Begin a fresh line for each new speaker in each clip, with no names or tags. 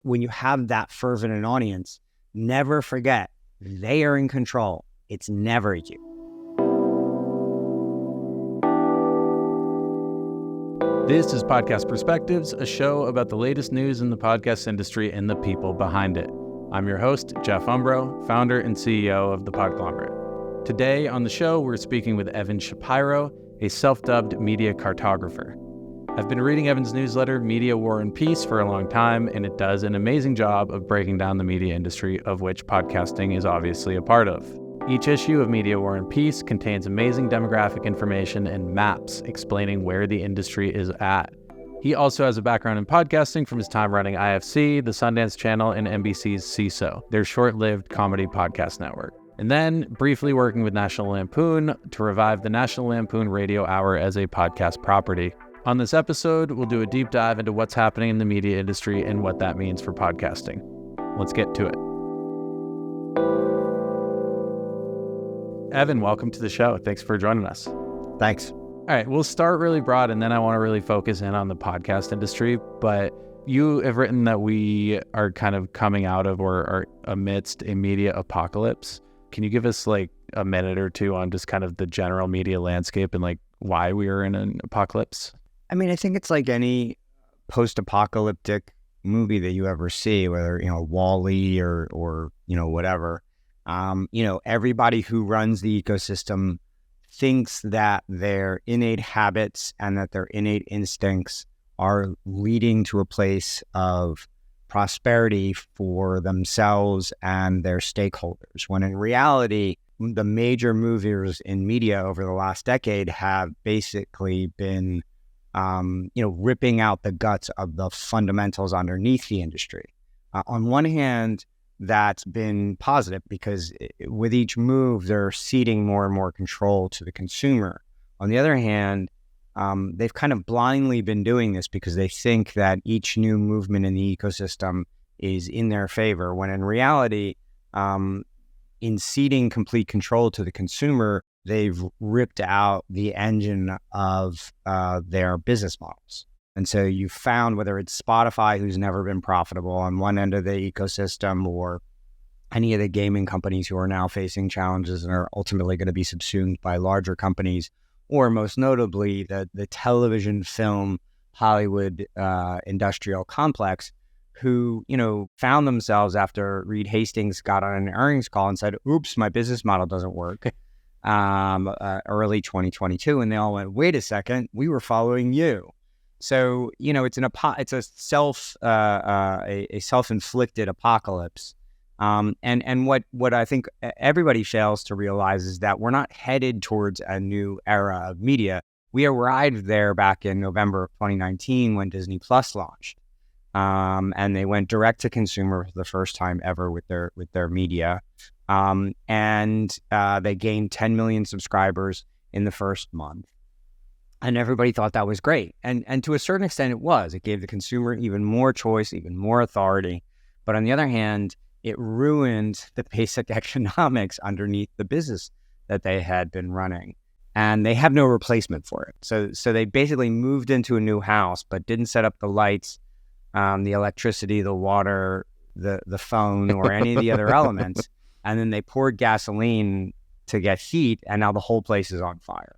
when you have that fervent an audience, never forget they are in control. It's never you.
This is Podcast Perspectives, a show about the latest news in the podcast industry and the people behind it. I'm your host, Jeff Umbro, founder and CEO of the Podglomerate. Today on the show, we're speaking with Evan Shapiro, a self-dubbed media cartographer. I've been reading Evan's newsletter, Media, War, and Peace, for a long time, and it does an amazing job of breaking down the media industry, of which podcasting is obviously a part of. Each issue of Media, War, and Peace contains amazing demographic information and maps explaining where the industry is at. He also has a background in podcasting from his time running IFC, the Sundance Channel, and NBC's Seeso, their short-lived comedy podcast network. And then briefly working with National Lampoon to revive the National Lampoon Radio Hour as a podcast property. On this episode, we'll do a deep dive into what's happening in the media industry and what that means for podcasting. Let's get to it. Evan, welcome to the show. Thanks for joining us.
Thanks.
All right, we'll start really broad, and then I want to really focus in on the podcast industry. But you have written that we are kind of coming out of or are amidst a media apocalypse. Can you give us like a minute or two on just kind of the general media landscape and like why we are in an apocalypse?
I mean, I think it's like any post-apocalyptic movie that you ever see, whether, WALL-E or whatever. Everybody who runs the ecosystem thinks that their innate habits and that their innate instincts are leading to a place of prosperity for themselves and their stakeholders, when in reality, the major movers in media over the last decade have basically been ripping out the guts of the fundamentals underneath the industry. On one hand, that's been positive because with each move, they're ceding more and more control to the consumer. On the other hand, they've kind of blindly been doing this because they think that each new movement in the ecosystem is in their favor, when in reality, in ceding complete control to the consumer, they've ripped out the engine of their business models. And so you found, whether it's Spotify, who's never been profitable on one end of the ecosystem, or any of the gaming companies who are now facing challenges and are ultimately going to be subsumed by larger companies, or most notably the television, film, Hollywood industrial complex, who, found themselves after Reed Hastings got on an earnings call and said, oops, my business model doesn't work, early 2022. And they all went, wait a second, we were following you. So, it's a self-inflicted apocalypse. And what I think everybody fails to realize is that we're not headed towards a new era of media. We arrived there back in November of 2019 when Disney Plus launched. And they went direct to consumer for the first time ever with their media. And they gained 10 million subscribers in the first month. And everybody thought that was great. And to a certain extent, it was. It gave the consumer even more choice, even more authority. But on the other hand, it ruined the basic economics underneath the business that they had been running. And they have no replacement for it. So they basically moved into a new house, but didn't set up the lights, the electricity, the water, the phone, or any of the other elements. And then they poured gasoline to get heat, and now the whole place is on fire.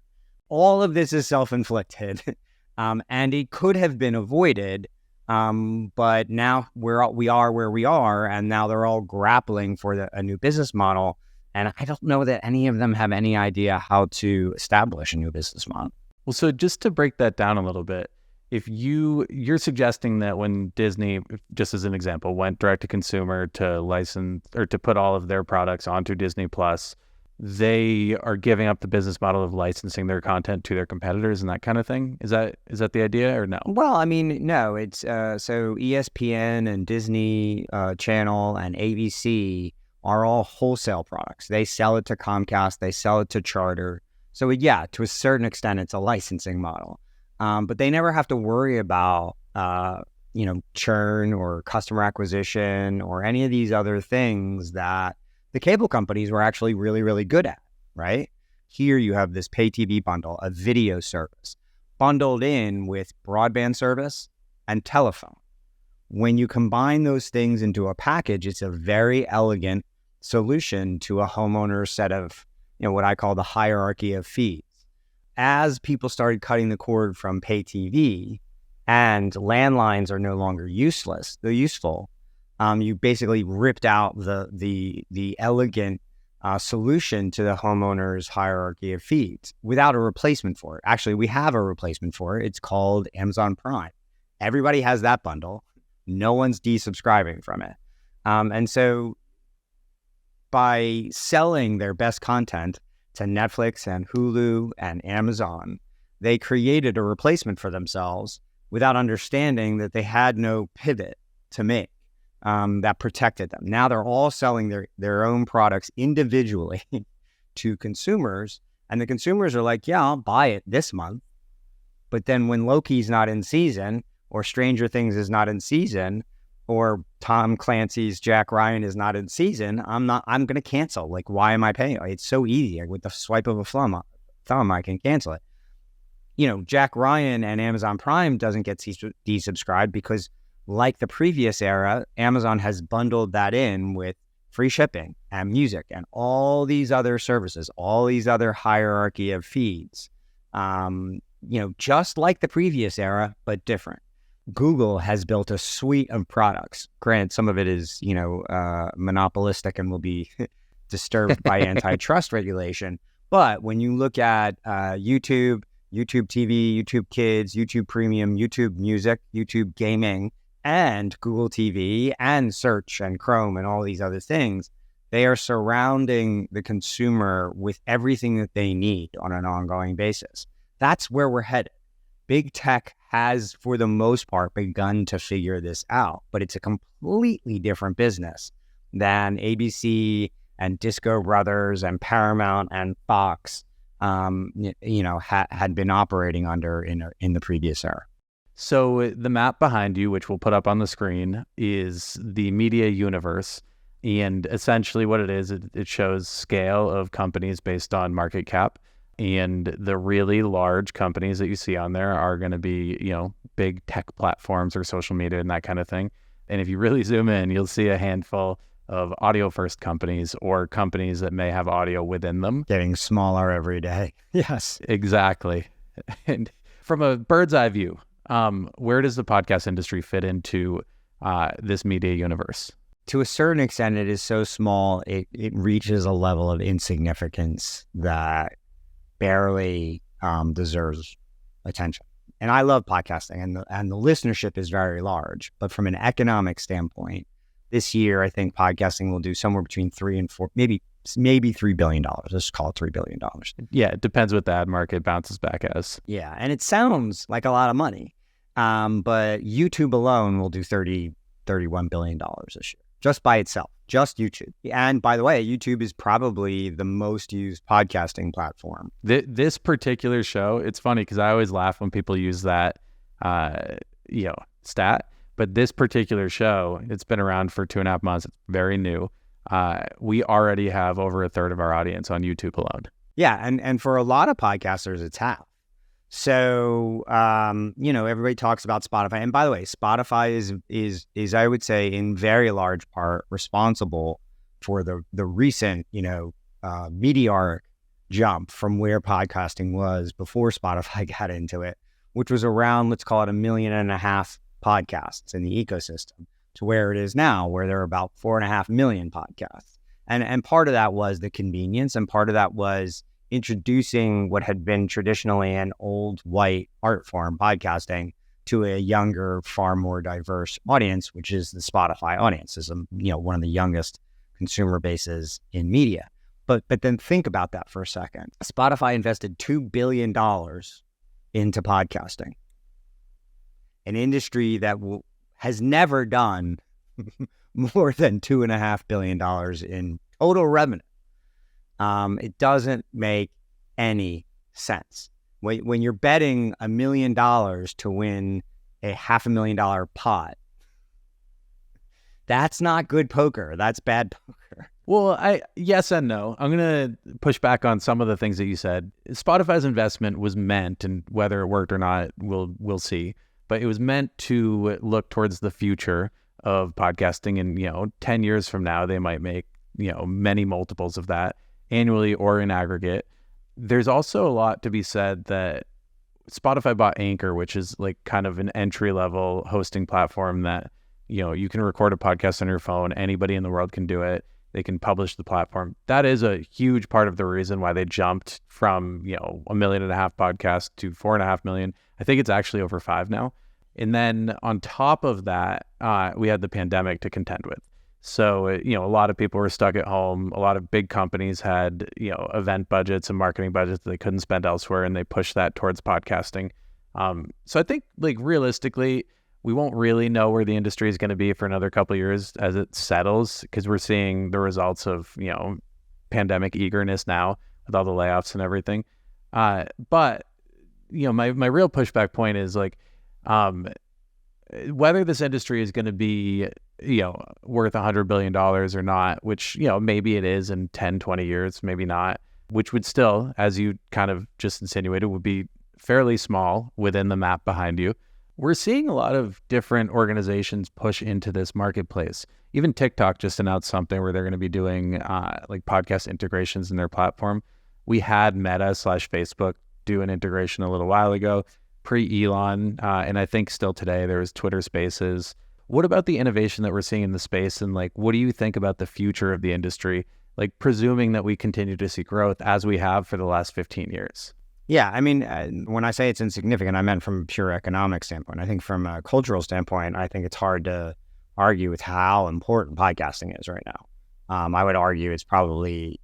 All of this is self-inflicted, and it could have been avoided, but now we are where we are, and now they're all grappling for a new business model, and I don't know that any of them have any idea how to establish a new business model.
Well, so just to break that down a little bit, if you're suggesting that when Disney, just as an example, went direct to consumer to license or to put all of their products onto Disney Plus, they are giving up the business model of licensing their content to their competitors and that kind of thing. Is that the idea, or no?
Well, I mean, no. It's so ESPN and Disney Channel and ABC are all wholesale products. They sell it to Comcast. They sell it to Charter. So yeah, to a certain extent, it's a licensing model. But they never have to worry about churn or customer acquisition or any of these other things that the cable companies were actually really, really good at, right? Here you have this pay TV bundle, a video service, bundled in with broadband service and telephone. when you combine those things into a package, it's a very elegant solution to a homeowner's set of, what I call the hierarchy of fees. As people started cutting the cord from pay TV and landlines are no longer they're useful. You basically ripped out the elegant solution to the homeowner's hierarchy of fees without a replacement for it. Actually, we have a replacement for it. It's called Amazon Prime. Everybody has that bundle. No one's desubscribing from it. And so by selling their best content to Netflix and Hulu and Amazon, they created a replacement for themselves without understanding that they had no pivot to make that protected them. Now they're all selling their own products individually to consumers, and the consumers are like, yeah, I'll buy it this month. But then when Loki's not in season, or Stranger Things is not in season, or Tom Clancy's Jack Ryan is not in season, I'm going to cancel. Like, why am I paying? It's so easy. With the swipe of a thumb, I can cancel it. Jack Ryan and Amazon Prime doesn't get desubscribed because, like the previous era, Amazon has bundled that in with free shipping and music and all these other services, all these other hierarchy of feeds. Just like the previous era, but different. Google has built a suite of products. Granted, some of it is, monopolistic and will be disturbed by antitrust regulation. But when you look at YouTube TV, YouTube Kids, YouTube Premium, YouTube Music, YouTube Gaming, and Google TV, and Search and Chrome and all these other things, they are surrounding the consumer with everything that they need on an ongoing basis. That's where we're headed. Big tech has, for the most part, begun to figure this out, but it's a completely different business than ABC and Disco Brothers and Paramount and Fox, had been operating under in the previous era.
So the map behind you, which we'll put up on the screen, is the media universe. And essentially what it is, it shows scale of companies based on market cap. And the really large companies that you see on there are going to be, big tech platforms or social media and that kind of thing. And if you really zoom in, you'll see a handful of audio first companies or companies that may have audio within them.
Getting smaller every day. Yes,
exactly. And from a bird's eye view, where does the podcast industry fit into this media universe?
To a certain extent, it is so small, it reaches a level of insignificance that barely deserves attention. And I love podcasting, and the listenership is very large. But from an economic standpoint, this year I think podcasting will do somewhere between 3 and 4, maybe $3 billion. Let's call it $3 billion.
Yeah, it depends what the ad market bounces back as.
Yeah, and it sounds like a lot of money, but YouTube alone will do $31 billion this year, just by itself. Just YouTube. And by the way, YouTube is probably the most used podcasting platform.
This particular show, it's funny because I always laugh when people use that, stat. But this particular show, it's been around for 2.5 months. It's very new. We already have over a third of our audience on YouTube alone.
Yeah, and for a lot of podcasters, it's half. So, everybody talks about Spotify. And by the way, Spotify is I would say, in very large part responsible for the recent, meteoric jump from where podcasting was before Spotify got into it, which was around, let's call it 1.5 million podcasts in the ecosystem, to where it is now, where there are about 4.5 million podcasts. And part of that was the convenience, and part of that was introducing what had been traditionally an old white art form, podcasting, to a younger, far more diverse audience, which is the Spotify audience. Is one of the youngest consumer bases in media. But then think about that for a second. Spotify invested $2 billion into podcasting, an industry that has never done more than $2.5 billion in total revenue. It doesn't make any sense. When you're betting $1 million to win a $500,000 pot, that's not good poker. That's bad poker.
Well, yes and no. I'm going to push back on some of the things that you said. Spotify's investment was meant, and whether it worked or not, we'll see. but it was meant to look towards the future of podcasting. And, 10 years from now, they might make, many multiples of that annually or in aggregate. There's also a lot to be said that Spotify bought Anchor, which is like kind of an entry-level hosting platform that, you can record a podcast on your phone. Anybody in the world can do it. They can publish the platform. That is a huge part of the reason why they jumped from, 1.5 million podcasts to 4.5 million. I think it's actually over 5 now. And then on top of that, we had the pandemic to contend with. So, a lot of people were stuck at home. A lot of big companies had, event budgets and marketing budgets that they couldn't spend elsewhere, and they pushed that towards podcasting. So I think, like, realistically, we won't really know where the industry is going to be for another couple of years as it settles, because we're seeing the results of, pandemic eagerness now with all the layoffs and everything. But, my real pushback point is, like, whether this industry is going to be, worth $100 billion or not, which, maybe it is in 10, 20 years, maybe not, which would still, as you kind of just insinuated, would be fairly small within the map behind you. We're seeing a lot of different organizations push into this marketplace. Even TikTok just announced something where they're going to be doing like podcast integrations in their platform. We had Meta/Facebook do an integration a little while ago, pre-Elon, and I think still today there was Twitter Spaces. What about the innovation that we're seeing in the space, and like, what do you think about the future of the industry, like presuming that we continue to see growth as we have for the last 15 years?
Yeah, I mean, when I say it's insignificant, I meant from a pure economic standpoint. I think from a cultural standpoint, I think it's hard to argue with how important podcasting is right now. I would argue it's probably,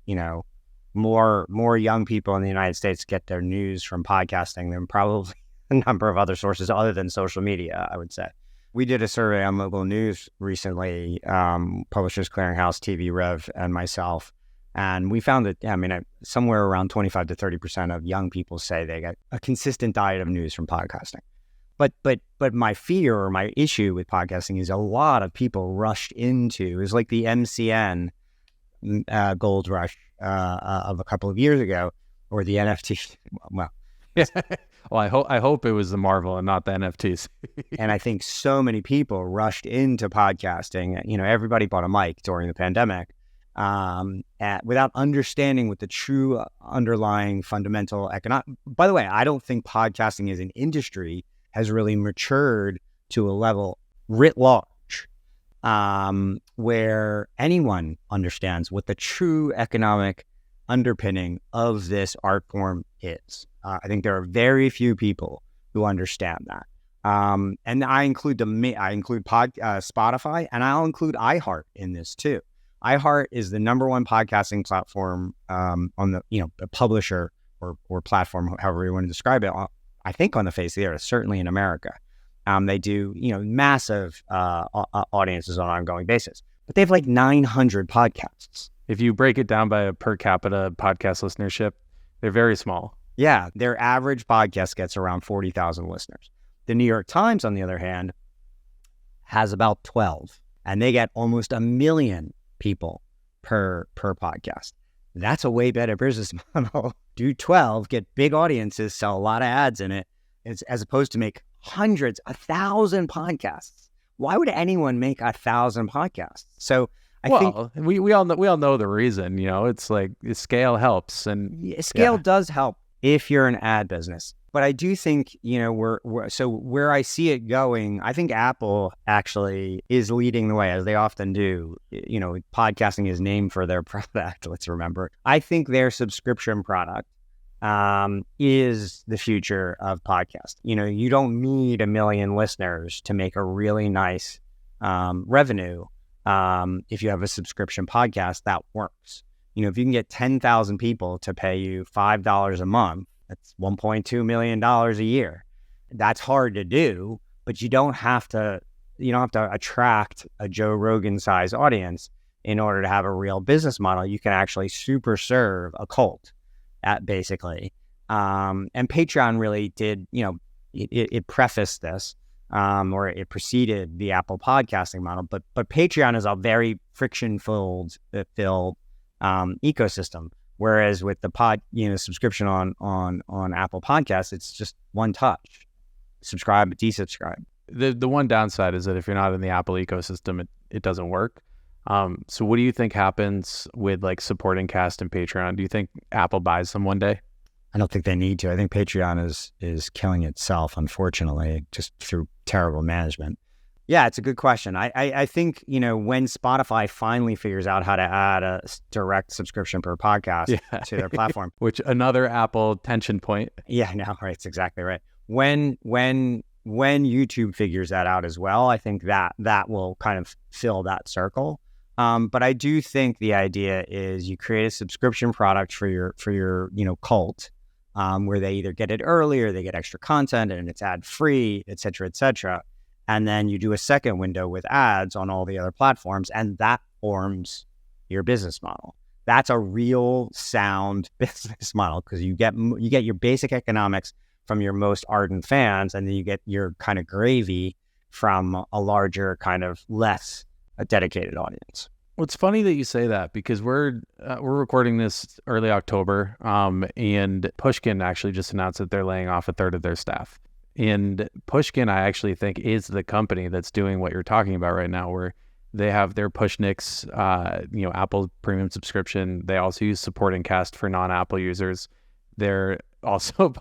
more young people in the United States get their news from podcasting than probably a number of other sources other than social media, I would say. We did a survey on local news recently, Publishers Clearinghouse, TV Rev, and myself. And we found that, somewhere around 25 to 30% of young people say they get a consistent diet of news from podcasting. But my fear or my issue with podcasting is a lot of people rushed into, is like the MCN gold rush of a couple of years ago, or the NFT. Well,
well, I hope it was the Marvel and not the NFTs.
And I think so many people rushed into podcasting. Everybody bought a mic during the pandemic. Without understanding what the true underlying fundamental economic. By the way, I don't think podcasting as an industry has really matured to a level writ large, where anyone understands what the true economic underpinning of this art form is. I think there are very few people who understand that. And I include Spotify, and I'll include iHeart in this too. iHeart is the number one podcasting platform on the, a publisher or platform, however you want to describe it, I think on the face of the earth, certainly in America. They do, massive audiences on an ongoing basis, but they have like 900 podcasts.
If you break it down by a per capita podcast listenership, they're very small.
Yeah, their average podcast gets around 40,000 listeners. The New York Times, on the other hand, has about 12, and they get almost 1 million people per podcast. That's a way better business model. Do 12, get big audiences, sell a lot of ads in it, as opposed to make hundreds, 1,000 podcasts. Why would anyone make 1,000 podcasts? So I think
we all know the reason. It's like scale helps, and
scale does help if you're an ad business. But I do think, so where I see it going, I think Apple actually is leading the way, as they often do. Podcasting is named for their product, let's remember. I think their subscription product is the future of podcast. You don't need 1 million listeners to make a really nice revenue. If you have a subscription podcast, that works. If you can get 10,000 people to pay you $5 a month, that's $1.2 million a year. That's hard to do, but you don't have to attract a Joe Rogan size audience in order to have a real business model. You can actually super serve a cult basically. And Patreon really did, it prefaced this, or it preceded the Apple podcasting model, but Patreon is a very friction-filled ecosystem. Whereas with the subscription on Apple Podcasts, it's just one touch. subscribe, desubscribe.
The one downside is that if you're not in the Apple ecosystem, it doesn't work. So what do you think happens with like supporting Cast and Patreon? Do you think Apple buys them one day?
I don't think they need to. I think Patreon is killing itself, unfortunately, just through terrible management. Yeah, it's a good question. I think, when Spotify finally figures out how to add a direct subscription per podcast to their platform.
Which another Apple tension point.
Yeah, no, right. It's exactly right. When YouTube figures that out as well, I think that will kind of fill that circle. But I do think the idea is you create a subscription product for your cult, where they either get it early or they get extra content and it's ad free, et cetera, et cetera. And then you do a second window with ads on all the other platforms, and that forms your business model. That's a real sound business model, because you get your basic economics from your most ardent fans, and then you get your kind of gravy from a larger, kind of less dedicated audience.
Well, it's funny that you say that, because we're recording this early October, and Pushkin actually just announced that they're laying off a third of their staff. And Pushkin, I actually think, is the company that's doing what you're talking about right now, where they have their Pushnix, Apple Premium subscription. They also use supporting Cast for non-Apple users. They're also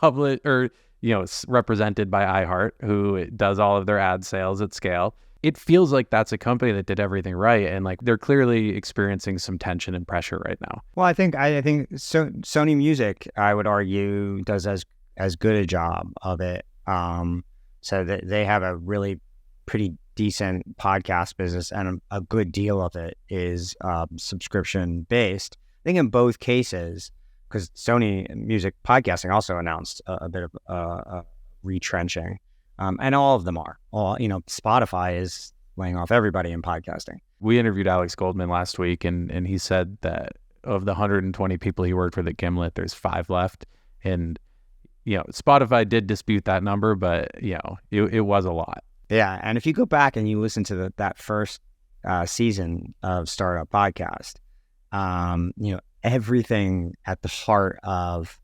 represented by iHeart, who does all of their ad sales at scale. It feels like that's a company that did everything right, and like they're clearly experiencing some tension and pressure right now.
Well, I think Sony Music, I would argue, does as good a job of it. So that they have a really pretty decent podcast business, and a good deal of it is subscription based. I think in both cases, because Sony Music Podcasting also announced a bit of retrenching, and all of them are. Spotify is laying off everybody in podcasting.
We interviewed Alex Goldman last week, and he said that of the 120 people he worked with at Gimlet, there's 5 left, and Spotify did dispute that number, but it was a lot.
Yeah, and if you go back and you listen to that first season of Startup Podcast, everything at the heart of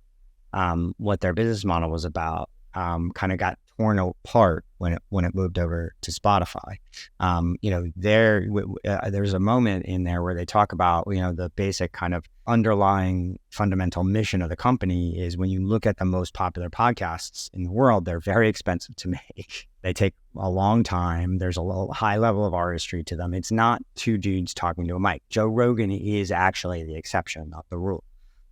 what their business model was about kind of got torn apart when it moved over to Spotify. There's a moment in there where they talk about the basic kind of underlying fundamental mission of the company is, when you look at the most popular podcasts in the world, they're very expensive to make. They take a long time. There's a high level of artistry to them. It's not two dudes talking to a mic. Joe Rogan is actually the exception, not the rule.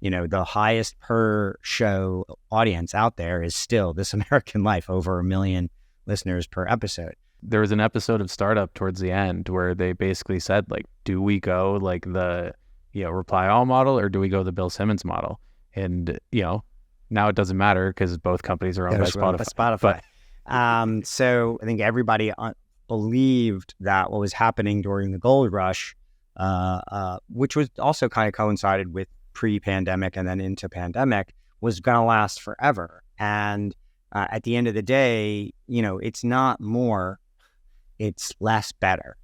The highest per show audience out there is still This American Life, over 1 million listeners per episode.
There was an episode of Startup towards the end where they basically said, like, do we go like the reply all model, or do we go the Bill Simmons model? And now it doesn't matter, because both companies are owned by Spotify.
So I think everybody believed that what was happening during the gold rush, which was also kind of coincided with pre-pandemic and then into pandemic, was going to last forever. And at the end of the day, it's not more, it's less better.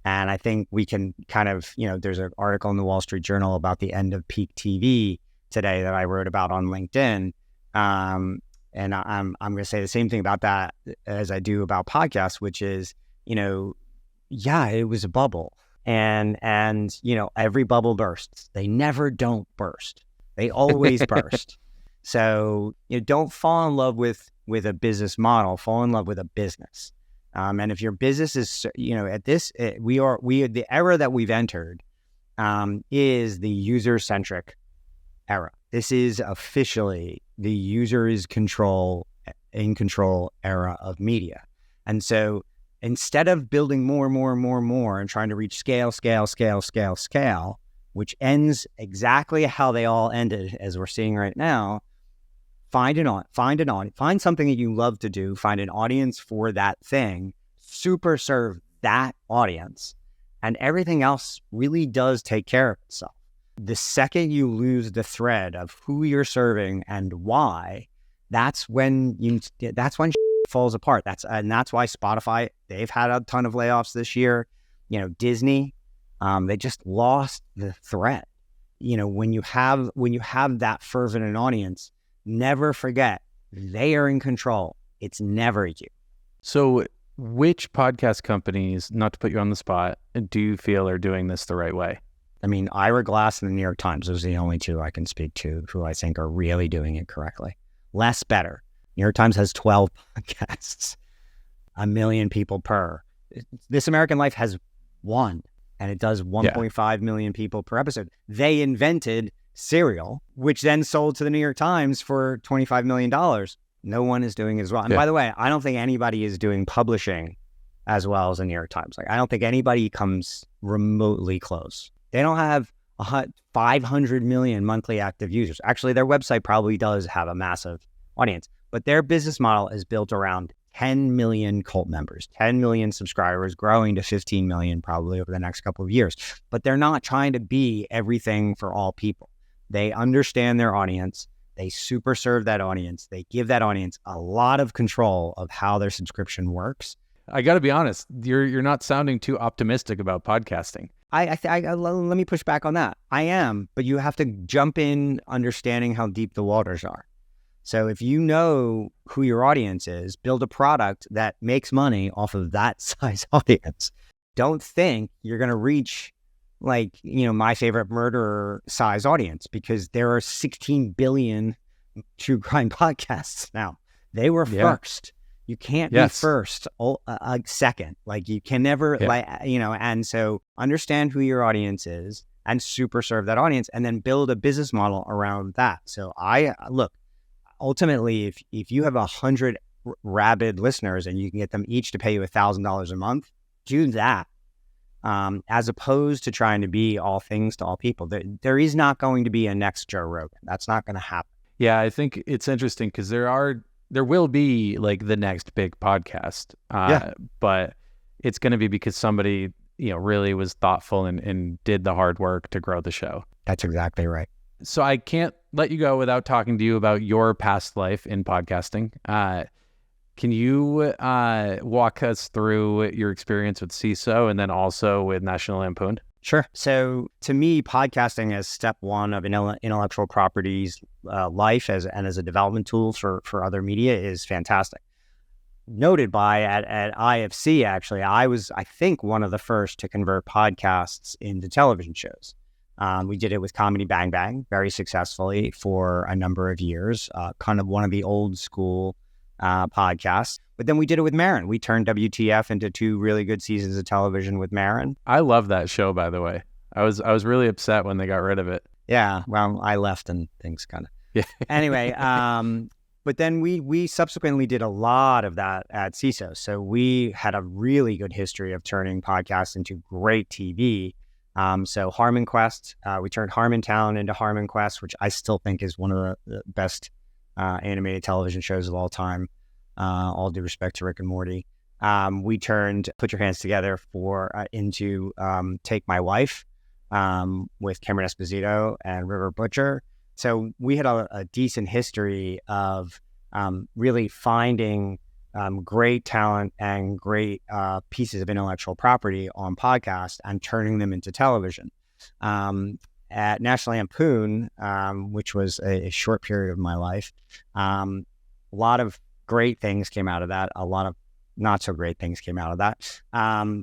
And I think we can kind of, there's an article in the Wall Street Journal about the end of peak TV today that I wrote about on LinkedIn. And I'm going to say the same thing about that as I do about podcasts, which is, it was a bubble. And every bubble bursts. They never don't burst. They always burst. So don't fall in love with a business model. Fall in love with a business. And if your business is, the era that we've entered is the user-centric era. This is officially the user is in control era of media. And so instead of building more and trying to reach scale, which ends exactly how they all ended, as we're seeing right now, find something that you love to do, find an audience for that thing, super serve that audience, and everything else really does take care of itself. The second you lose the thread of who you're serving and why, that's when falls apart. That's why Spotify, they've had a ton of layoffs this year. Disney, they just lost the thread. When you have that fervent an audience, never forget they are in control. It's never you.
So which podcast companies, not to put you on the spot, do you feel are doing this the right way?
I mean, Ira Glass and the New York Times, those are the only two I can speak to who I think are really doing it correctly. Less better. New York Times has 12 podcasts, 1 million people per. This American Life has one, and it does 1.5 million people per episode. They invented Serial, which then sold to the New York Times for $25 million. No one is doing it as well. And by the way, I don't think anybody is doing publishing as well as the New York Times. Like, I don't think anybody comes remotely close. They don't have 500 million monthly active users. Actually, their website probably does have a massive audience, but their business model is built around 10 million cult members, 10 million subscribers, growing to 15 million probably over the next couple of years. But they're not trying to be everything for all people. They understand their audience. They super serve that audience. They give that audience a lot of control of how their subscription works.
I got to be honest, you're not sounding too optimistic about podcasting.
Let me push back on that. I am, but you have to jump in understanding how deep the waters are. So if you know who your audience is, build a product that makes money off of that size audience. Don't think you're going to reach My Favorite Murderer size audience, because there are 16 billion true crime podcasts now. They were first. You can't be first, second. You can never, and so understand who your audience is and super serve that audience, and then build a business model around that. So ultimately, if you have 100 rabid listeners and you can get them each to pay you $1,000 a month, do that. As opposed to trying to be all things to all people. There is not going to be a next Joe Rogan. That's not going to happen.
Yeah, I think it's interesting because there will be the next big podcast, but it's going to be because somebody really was thoughtful and did the hard work to grow the show.
That's exactly right.
So I can't let you go without talking to you about your past life in podcasting. Can you walk us through your experience with Seeso and then also with National Lampoon?
Sure. So to me, podcasting is step one of intellectual property's life as a development tool for other media is fantastic. Noted by at IFC, actually, I was, I think, one of the first to convert podcasts into television shows. We did it with Comedy Bang Bang very successfully for a number of years, kind of one of the old school podcasts. But then we did it with Maron. We turned WTF into 2 really good seasons of television with Maron.
I love that show, by the way. I was really upset when they got rid of it.
Yeah, well, I left and things kind of... Anyway, but then we subsequently did a lot of that at Seeso. So we had a really good history of turning podcasts into great TV. So Harmon Quest, we turned Harmontown into Harmon Quest, which I still think is one of the best animated television shows of all time. All due respect to Rick and Morty. We turned Put Your Hands Together into Take My Wife with Cameron Esposito and River Butcher. So we had a decent history of really finding great talent and great pieces of intellectual property on podcasts and turning them into television. At National Lampoon, which was a short period of my life, a lot of great things came out of that. A lot of not so great things came out of that.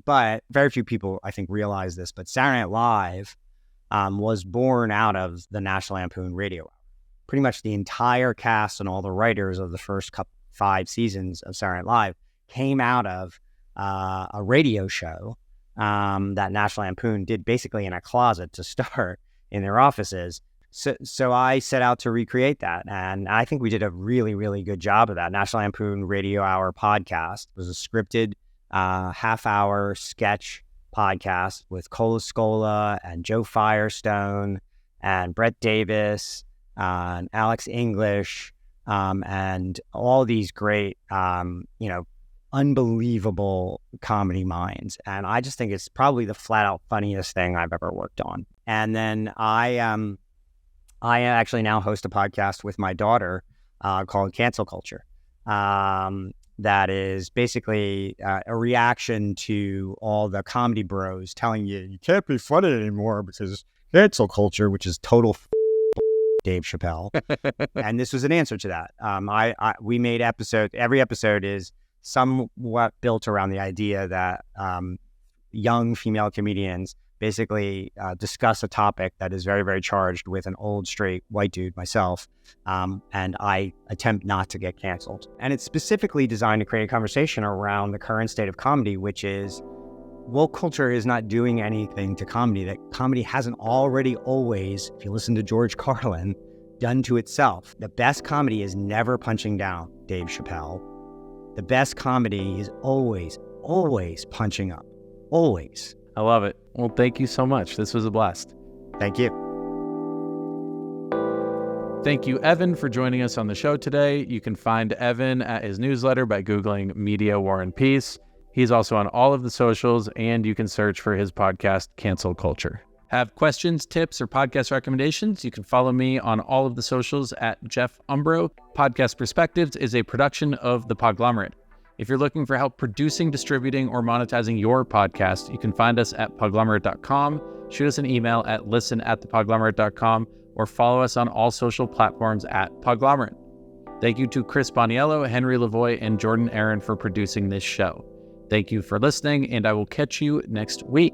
But very few people, I think, realize this. But Saturday Night Live was born out of the National Lampoon Radio Hour. Pretty much the entire cast and all the writers of the first 5 seasons of Saturday Night Live came out of a radio show that National Lampoon did basically in a closet to start in their offices. So I set out to recreate that, and I think we did a really, really good job of that. National Lampoon Radio Hour podcast was a scripted half-hour sketch podcast with Cola Scola and Joe Firestone and Brett Davis and Alex English and all these great, unbelievable comedy minds. And I just think it's probably the flat-out funniest thing I've ever worked on. And then I actually now host a podcast with my daughter called Cancel Culture. That is basically a reaction to all the comedy bros telling you can't be funny anymore because cancel culture, which is total Dave Chappelle. And this was an answer to that. We made episodes. Every episode is somewhat built around the idea that young female comedians basically discuss a topic that is very, very charged with an old, straight white dude, myself, and I attempt not to get canceled. And it's specifically designed to create a conversation around the current state of comedy, which is woke culture is not doing anything to comedy that comedy hasn't already always, if you listen to George Carlin, done to itself. The best comedy is never punching down, Dave Chappelle. The best comedy is always, always punching up. Always.
I love it. Well, thank you so much. This was a blast.
Thank you.
Thank you, Evan, for joining us on the show today. You can find Evan at his newsletter by Googling Media War and Peace. He's also on all of the socials, and you can search for his podcast, Cancel Culture. Have questions, tips, or podcast recommendations? You can follow me on all of the socials at Jeff Umbro. Podcast Perspectives is a production of the Podglomerate. If you're looking for help producing, distributing, or monetizing your podcast, you can find us at podglomerate.com, shoot us an email at listen@thepodglomerate.com, or follow us on all social platforms at Podglomerate. Thank you to Chris Boniello, Henry Lavoie, and Jordan Aaron for producing this show. Thank you for listening, and I will catch you next week.